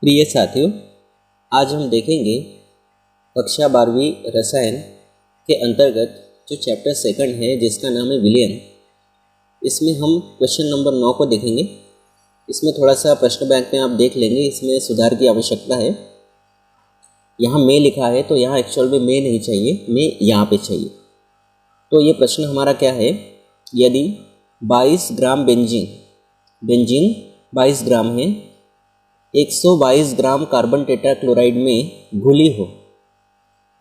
प्रिय साथियों, आज हम देखेंगे कक्षा 12वीं रसायन के अंतर्गत जो चैप्टर सेकंड है जिसका नाम है विलयन। इसमें हम क्वेश्चन नंबर 9 को देखेंगे। इसमें थोड़ा सा प्रश्न बैंक में आप देख लेंगे, इसमें सुधार की आवश्यकता है। यहाँ में लिखा है तो यहाँ एक्चुअल में नहीं चाहिए, में यहाँ पे चाहिए। तो ये प्रश्न हमारा क्या है, यदि 22 ग्राम बेंजीन 22 ग्राम है, 122 ग्राम कार्बन टेट्राक्लोराइड में घुली हो,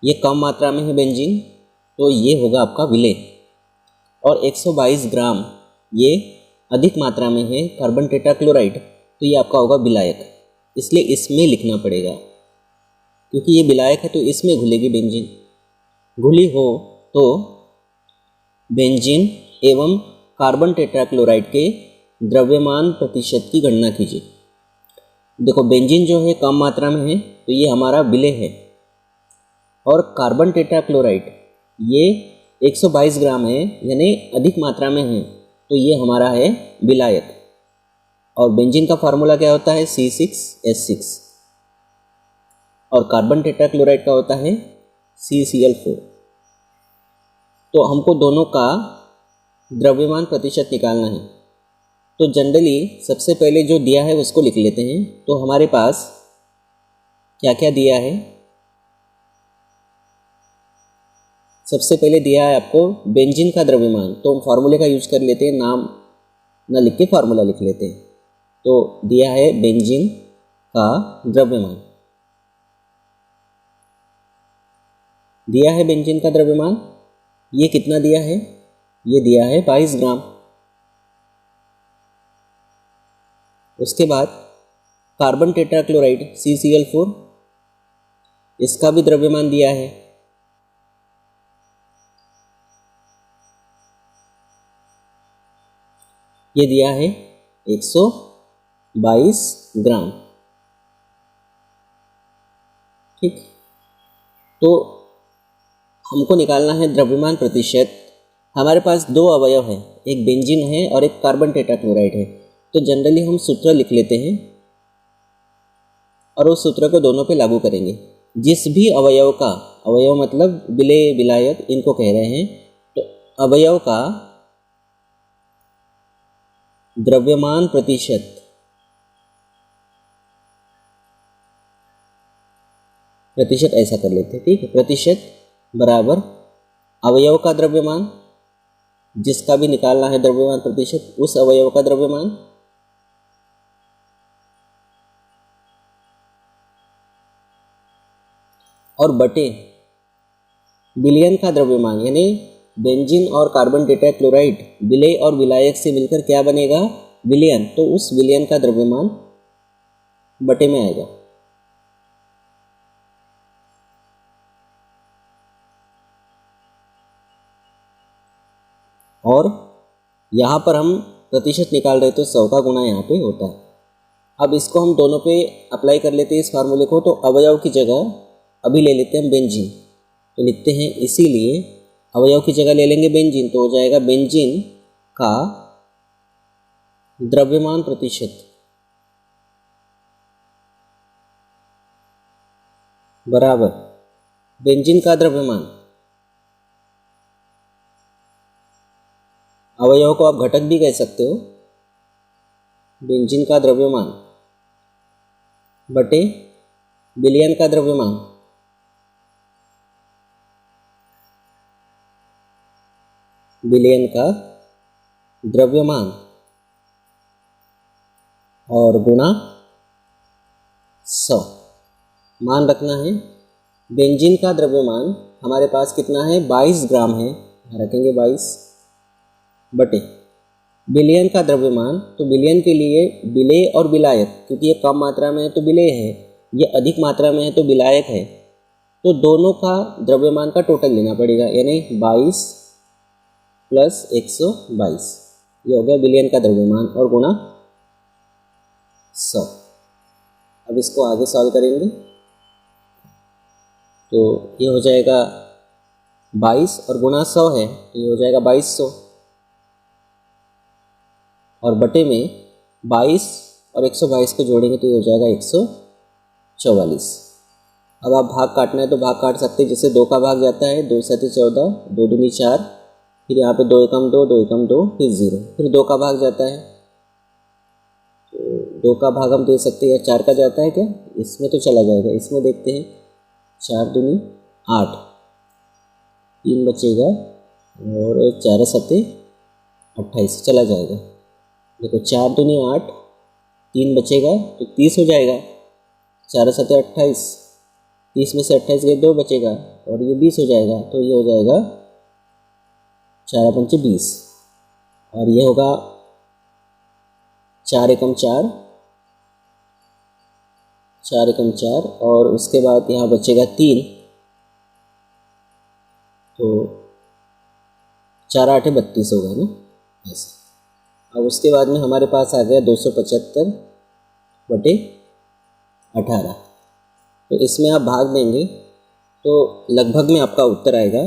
ये कम मात्रा में है बेंजीन, तो ये होगा आपका विलेय। और 122 ग्राम ये अधिक मात्रा में है कार्बन टेट्राक्लोराइड, तो ये आपका होगा विलायक। इसलिए इसमें लिखना पड़ेगा, क्योंकि ये विलायक है तो इसमें घुलेगी बेंजीन। घुली हो तो बेंजीन एवं कार्बन टेट्राक्लोराइड के द्रव्यमान प्रतिशत की गणना कीजिए। देखो, बेंजीन जो है कम मात्रा में है तो ये हमारा विलेय है, और कार्बन टेट्राक्लोराइड ये 122 ग्राम है यानी अधिक मात्रा में है, तो ये हमारा है विलायक। और बेंजीन का फार्मूला क्या होता है, C6H6, और कार्बन टेट्राक्लोराइड का होता है CCl4। तो हमको दोनों का द्रव्यमान प्रतिशत निकालना है। तो जनरली सबसे पहले जो दिया है उसको लिख लेते हैं। तो हमारे पास क्या क्या दिया है, सबसे पहले दिया है आपको बेंजीन का द्रव्यमान, तो हम फार्मूले का यूज कर लेते हैं, नाम ना लिख के फार्मूला लिख लेते हैं। तो दिया है बेंजीन का द्रव्यमान, दिया है बेंजीन का द्रव्यमान, ये कितना दिया है, ये दिया है 22 ग्राम। उसके बाद कार्बन टेट्राक्लोराइड CCl4, इसका भी द्रव्यमान दिया है, ये दिया है 122 ग्राम। ठीक, तो हमको निकालना है द्रव्यमान प्रतिशत। हमारे पास दो अवयव है, एक बेंजीन है और एक कार्बन टेट्राक्लोराइड है। तो जनरली हम सूत्र लिख लेते हैं और उस सूत्र को दोनों पे लागू करेंगे। जिस भी अवयव का, अवयव मतलब विलेय विलायक इनको कह रहे हैं, तो अवयव का द्रव्यमान प्रतिशत ऐसा कर लेते हैं। ठीक है, प्रतिशत बराबर अवयव का द्रव्यमान, जिसका भी निकालना है द्रव्यमान प्रतिशत, उस अवयव का द्रव्यमान, और बटे विलयन का द्रव्यमान, यानी बेंजीन और कार्बन टेट्राक्लोराइड विलेय और विलायक से मिलकर क्या बनेगा, विलयन। तो उस विलयन का द्रव्यमान बटे में आएगा। और यहाँ पर हम प्रतिशत निकाल रहे तो 100 का गुणा यहाँ पे होता है। अब इसको हम दोनों पे अप्लाई कर लेते हैं इस फार्मूले को। तो अवयव की जगह अभी ले लेते हैं बेंजीन, तो लिखते हैं इसीलिए अवयव की जगह ले लेंगे बेंजीन, तो हो जाएगा बेंजीन का द्रव्यमान प्रतिशत बराबर बेंजीन का द्रव्यमान, अवयव को आप घटक भी कह सकते हो, बेंजीन का द्रव्यमान बटे विलयन का द्रव्यमान, विलयन का द्रव्यमान, और गुणा 100। मान रखना है बेंजीन का द्रव्यमान हमारे पास कितना है, 22 ग्राम है, रखेंगे 22, बटे विलयन का द्रव्यमान। तो विलयन के लिए विलेय और विलायक, क्योंकि ये कम मात्रा में है तो विलेय है, ये अधिक मात्रा में है तो विलायक है, तो दोनों का द्रव्यमान का टोटल लेना पड़ेगा, यानी 22 प्लस 122, ये हो गया विलयन का द्रव्यमान, और गुणा 100। अब इसको आगे सॉल्व करेंगे तो ये हो जाएगा 22 और गुणा 100 है, तो ये हो जाएगा 2200, और बटे में 22 और 122 को जोड़ेंगे तो ये हो जाएगा 100 44। अब आप भाग काटना है तो भाग काट सकते हैं, जैसे 2 का भाग जाता है 2 7 14, 2 दूनी 4, फिर यहाँ पे 2 एकम 2, 2 एकम 2, फिर 0, फिर 2 का भाग जाता है तो 2 का भाग हम दे सकते हैं, या 4 का जाता है क्या, इसमें तो चला जाएगा, इसमें देखते हैं 4 दूनी 8, 3 बचेगा और 4 7 28 चला जाएगा। देखो 4 दूनी 8, 3 बचेगा तो 30 हो जाएगा, 4 7 28, 30 में से 28 गए 2 बचेगा और ये 20 हो जाएगा, तो ये हो जाएगा 4 पंचे 20 और ये होगा 4 एकम 4, 4 एकम 4 और उसके बाद यहाँ बचेगा 3, तो 4 8 32 होगा ना ऐसे। अब उसके बाद में हमारे पास आ गया 275/18, तो इसमें आप भाग देंगे तो लगभग में आपका उत्तर आएगा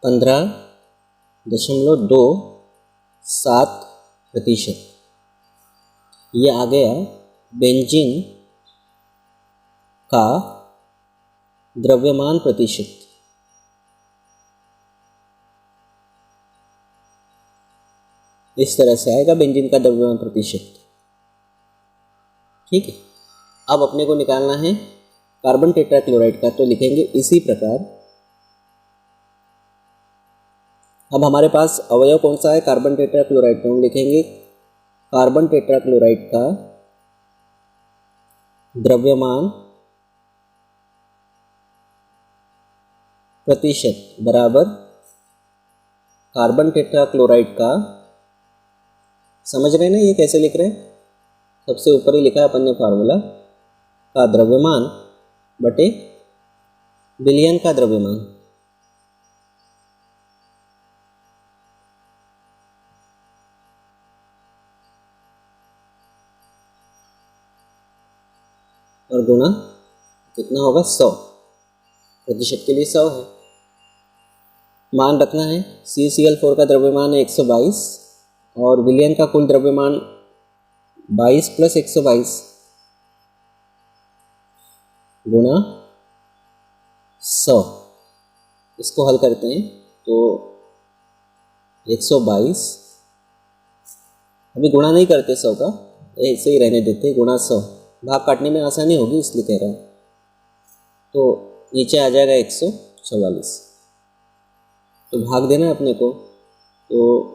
15.27%। ये आ गया बेंजीन का द्रव्यमान प्रतिशत। इस तरह से आएगा बेंजीन का द्रव्यमान प्रतिशत। ठीक है, अब अपने को निकालना है कार्बन टेट्राक्लोराइड का, तो लिखेंगे इसी प्रकार। अब हमारे पास अवयव कौन सा है कार्बन टेट्राक्लोराइड, तो हम लिखेंगे कार्बन टेट्राक्लोराइड का द्रव्यमान प्रतिशत बराबर कार्बन टेट्राक्लोराइड का, समझ रहे हैं ना ये कैसे लिख रहे हैं, सबसे ऊपर ही लिखा है अपन ने फार्मूला, का द्रव्यमान बटे विलयन का द्रव्यमान। और गुणा कितना होगा 100, प्रतिशत के लिए 100 है। मान रखना है CCl4 का द्रव्यमान है 122 और विलयन का कुल द्रव्यमान 22 + 122 गुणा 100। इसको हल करते हैं तो 122, अभी गुणा नहीं करते 100 का, ऐसे ही रहने देते, गुणा 100, भाग काटने में आसानी होगी इसलिए कह रहा हूँ। तो नीचे आ जाएगा 144, तो भाग देना है अपने को, तो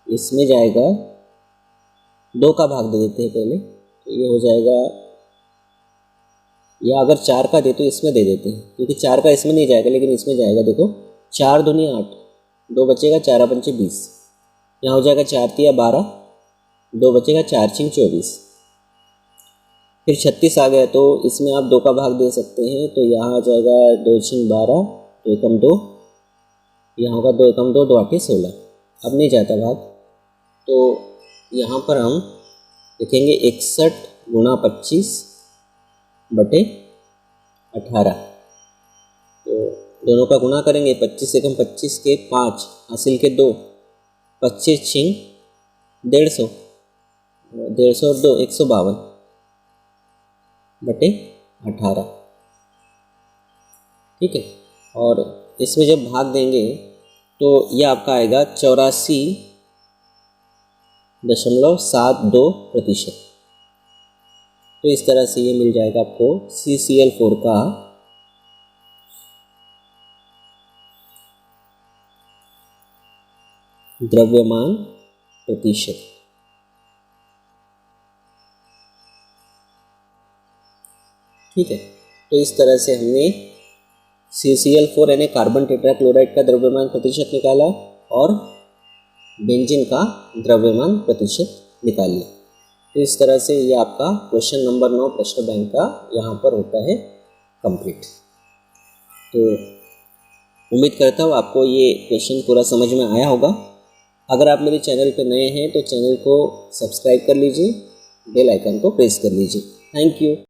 इसमें जाएगा 2 का भाग दे देते हैं पहले, तो ये हो जाएगा, या अगर 4 का दे तो इसमें दे देते हैं, क्योंकि 4 का इसमें नहीं जाएगा लेकिन इसमें जाएगा। देखो 4 दूनी 8, 2 बचेगा, 4 पंचे 20, यहाँ हो जाएगा 4 तिया 12, 2 बचेगा, 4 छिंग 24, फिर 36 आ गया, तो इसमें आप 2 का भाग दे सकते हैं, तो यहाँ आ जाएगा 2 छिंग 12, 2 एकम 2, यहाँ होगा 2 एकम 2, 2 8 16, अब नहीं जाता भाग, तो यहाँ पर हम लिखेंगे 61 गुणा 25/18, तो दोनों का गुणा करेंगे, 25 एकम 25 के 5, हासिल के 2, 25 छिंग 150, 150 और 2 152/18। ठीक है, और इसमें जब भाग देंगे तो यह आपका आएगा 84.72%। तो इस तरह से ये मिल जाएगा आपको CCl4 का द्रव्यमान प्रतिशत। ठीक है, तो इस तरह से हमने CCl4 यानी कार्बन टेट्राक्लोराइड का द्रव्यमान प्रतिशत निकाला और बेंजीन का द्रव्यमान प्रतिशत निकाल लिया। तो इस तरह से ये आपका क्वेश्चन नंबर 9 प्रश्न बैंक का यहाँ पर होता है कंप्लीट। तो उम्मीद करता हूँ आपको ये क्वेश्चन पूरा समझ में आया होगा। अगर आप मेरे चैनल पर नए हैं तो चैनल को सब्सक्राइब कर लीजिए, बेल आइकन को प्रेस कर लीजिए। Thank you.